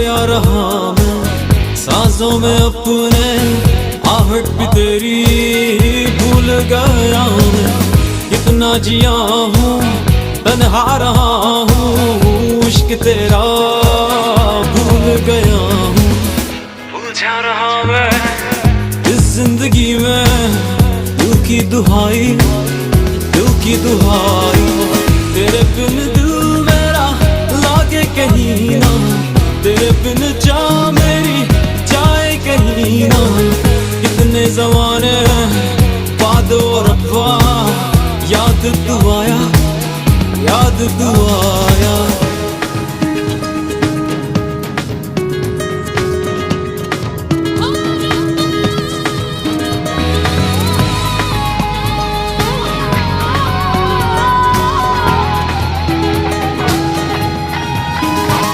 खोया रहा मैं सांसों में अपने, आहट भी तेरी भूल गया मैं। कितना जिया हूँ तन्हा रहा हूँ, इश्क तेरा भूल गया हूँ। उलझा रहा मैं इस जिंदगी में, दिल की दुहाई, दिल की दुहाई। तेरे बिन दिल मेरा लागे कहीं ना, तेरे बिन